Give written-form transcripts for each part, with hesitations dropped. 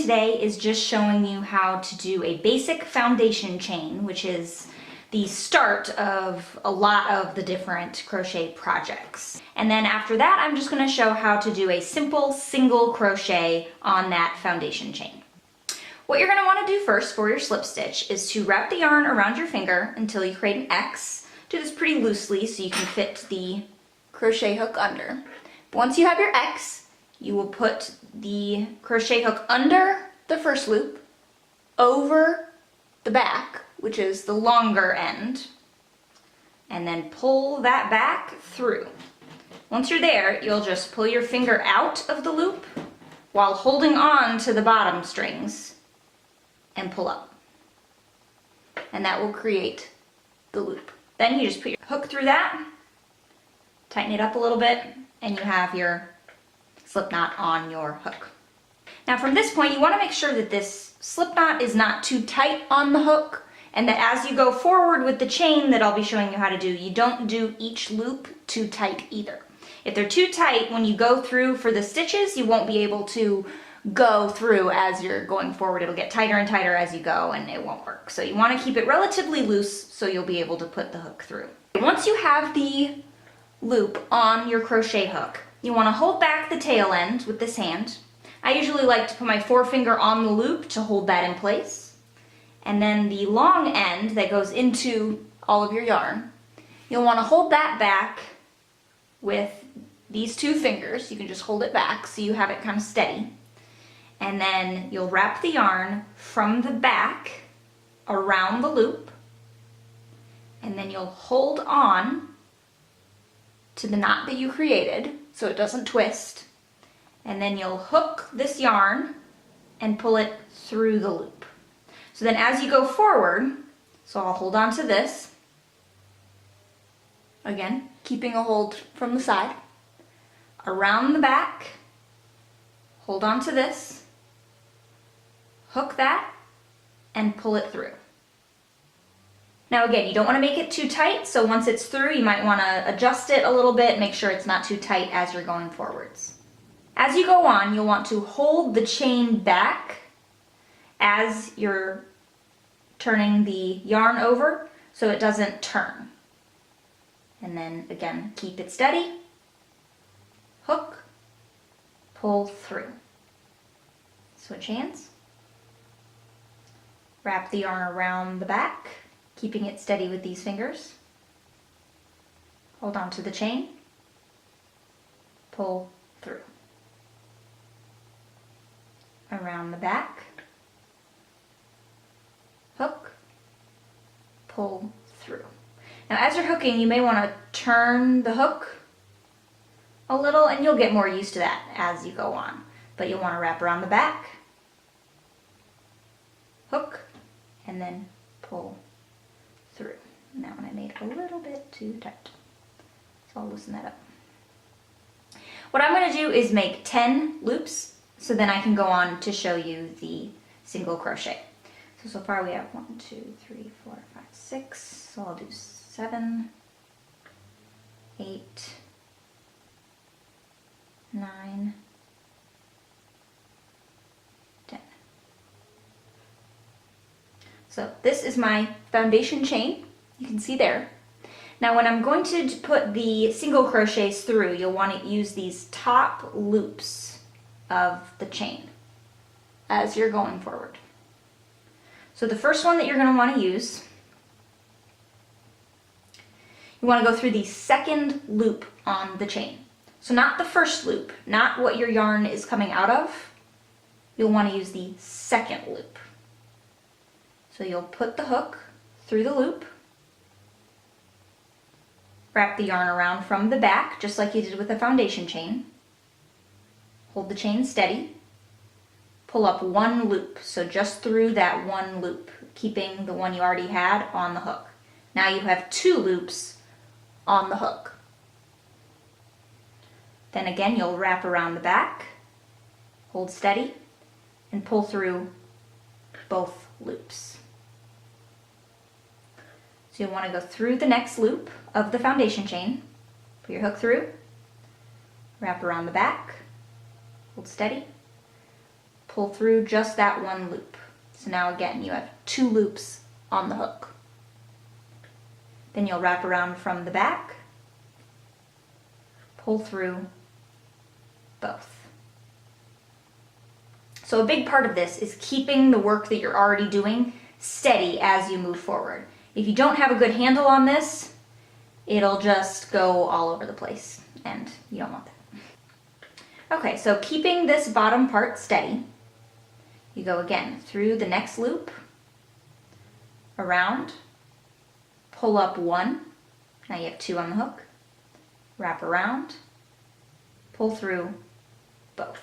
today is just showing you how to do a basic foundation chain, which is the start of a lot of the different crochet projects. And then after that, I'm just going to show how to do a simple single crochet on that foundation chain. What you're going to want to do first for your slip stitch is to wrap the yarn around your finger until you create an X. Do this pretty loosely so you can fit the crochet hook under. Once you have your X, you will put the crochet hook under the first loop, over the back, which is the longer end, and then pull that back through. Once you're there, you'll just pull your finger out of the loop while holding on to the bottom strings and pull up. And that will create the loop. Then you just put your hook through that, tighten it up a little bit, and you have your slip knot on your hook. Now from this point, you want to make sure that this slip knot is not too tight on the hook, and that as you go forward with the chain that I'll be showing you how to do, you don't do each loop too tight either. If they're too tight, when you go through for the stitches, you won't be able to go through as you're going forward. It'll get tighter and tighter as you go and it won't work. So you want to keep it relatively loose so you'll be able to put the hook through. Once you have the loop on your crochet hook, you want to hold back the tail end with this hand. I usually like to put my forefinger on the loop to hold that in place. And then the long end that goes into all of your yarn, you'll want to hold that back with these two fingers. You can just hold it back so you have it kind of steady. And then you'll wrap the yarn from the back around the loop, and then you'll hold on to the knot that you created so it doesn't twist, and then you'll hook this yarn and pull it through the loop. So then as you go forward, so I'll hold on to this, again keeping a hold from the side, around the back, hold on to this, hook that, and pull it through. Now again, you don't want to make it too tight, so once it's through, you might want to adjust it a little bit, make sure it's not too tight as you're going forwards. As you go on, you'll want to hold the chain back as you're turning the yarn over so it doesn't turn. And then again, keep it steady, hook, pull through. Switch hands. Wrap the yarn around the back, keeping it steady with these fingers. Hold on to the chain, pull through. Around the back, hook, pull through. Now as you're hooking, you may want to turn the hook a little, and you'll get more used to that as you go on. But you'll want to wrap around the back, hook, and then pull through. And that one I made a little bit too tight, so I'll loosen that up. What I'm going to do is make 10 loops, so then I can go on to show you the single crochet. So far we have 1, 2, 3, 4, 5, 6, so I'll do 7, 8, 9, 10. So this is my foundation chain, you can see there. Now when I'm going to put the single crochets through, you'll want to use these top loops of the chain as you're going forward. So the first one that you're going to want to use, you want to go through the second loop on the chain. So not the first loop, not what your yarn is coming out of. You'll want to use the second loop. So you'll put the hook through the loop, wrap the yarn around from the back, just like you did with the foundation chain. Hold the chain steady, pull up one loop, so just through that one loop, keeping the one you already had on the hook. Now you have 2 loops on the hook. Then again, you'll wrap around the back, hold steady, and pull through both loops. So you'll want to go through the next loop of the foundation chain, put your hook through, wrap around the back, hold steady, pull through just that one loop. So now again, you have 2 loops on the hook. Then you'll wrap around from the back, pull through both. So a big part of this is keeping the work that you're already doing steady as you move forward. If you don't have a good handle on this, it'll just go all over the place, and you don't want that. Okay, so keeping this bottom part steady, you go again through the next loop, around, pull up 1, now you have 2 on the hook, wrap around, pull through both.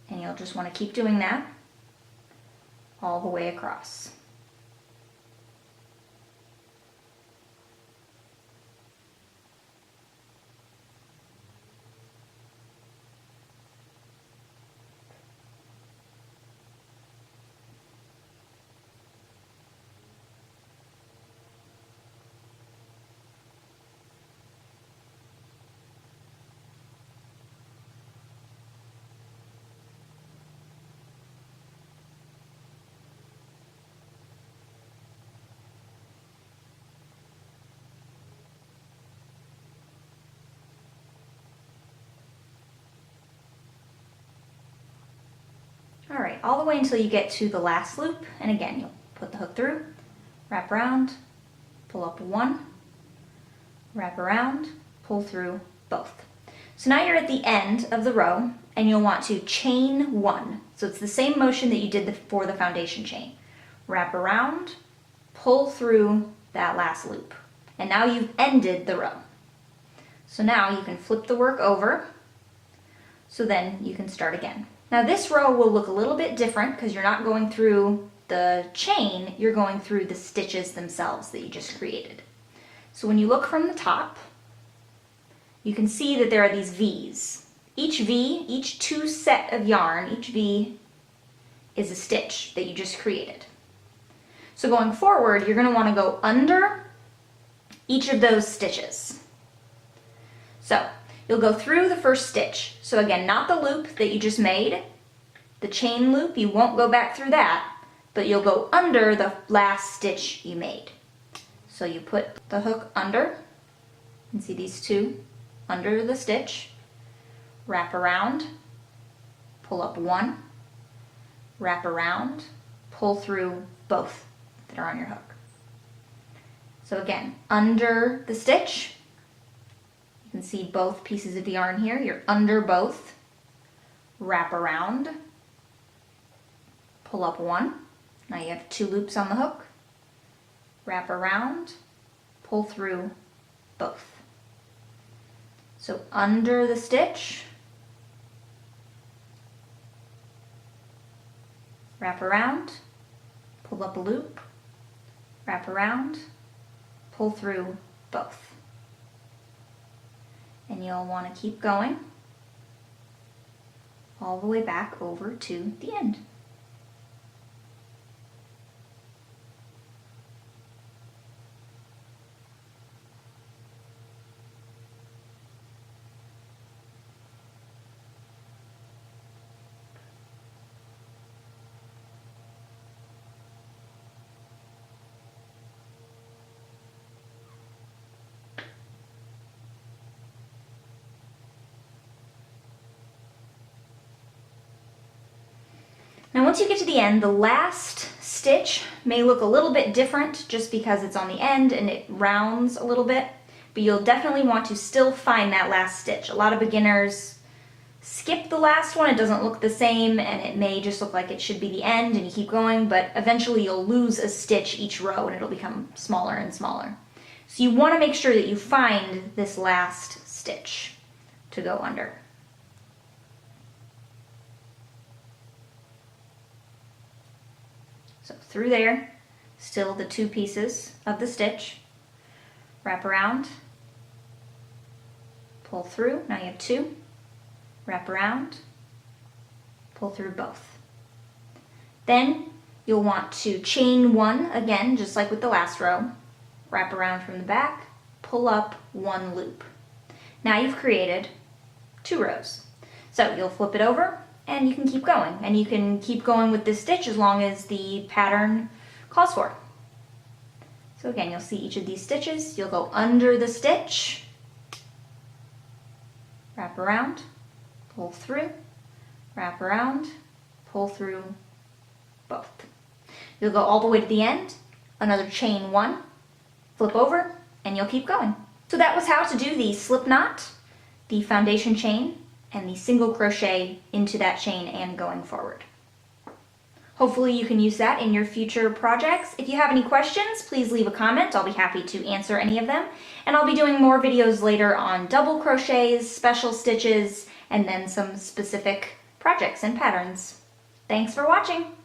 And you'll just want to keep doing that all the way across. All right, all the way until you get to the last loop, and again, you'll put the hook through, wrap around, pull up 1, wrap around, pull through both. So now you're at the end of the row, and you'll want to chain 1. So it's the same motion that you did for the foundation chain. Wrap around, pull through that last loop, and now you've ended the row. So now you can flip the work over, so then you can start again. Now this row will look a little bit different because you're not going through the chain, you're going through the stitches themselves that you just created. So when you look from the top, you can see that there are these V's. Each 2 set of yarn, each V is a stitch that you just created. So going forward, you're going to want to go under each of those stitches. So you'll go through the first stitch. So again, not the loop that you just made, the chain loop, you won't go back through that, but you'll go under the last stitch you made. So you put the hook under, you can see these 2 under the stitch, wrap around, pull up 1, wrap around, pull through both that are on your hook. So again, under the stitch, you can see both pieces of yarn here. You're under both, wrap around, pull up 1. Now you have 2 loops on the hook, wrap around, pull through both. So under the stitch, wrap around, pull up a loop, wrap around, pull through both. And you'll want to keep going all the way back over to the end. Now once you get to the end, the last stitch may look a little bit different just because it's on the end and it rounds a little bit, but you'll definitely want to still find that last stitch. A lot of beginners skip the last one, it doesn't look the same, and it may just look like it should be the end and you keep going, but eventually you'll lose a stitch each row and it'll become smaller and smaller. So you want to make sure that you find this last stitch to go under. So through there, still the 2 pieces of the stitch, wrap around, pull through, now you have 2, wrap around, pull through both. Then you'll want to chain 1 again, just like with the last row, wrap around from the back, pull up 1 loop. Now you've created 2 rows. So you'll flip it over and you can keep going. And you can keep going with this stitch as long as the pattern calls for. So again, you'll see each of these stitches. You'll go under the stitch, wrap around, pull through, wrap around, pull through both. You'll go all the way to the end, another chain 1, flip over, and you'll keep going. So that was how to do the slip knot, the foundation chain, and the single crochet into that chain and going forward. Hopefully you can use that in your future projects. If you have any questions, please leave a comment. I'll be happy to answer any of them. And I'll be doing more videos later on double crochets, special stitches, and then some specific projects and patterns. Thanks for watching!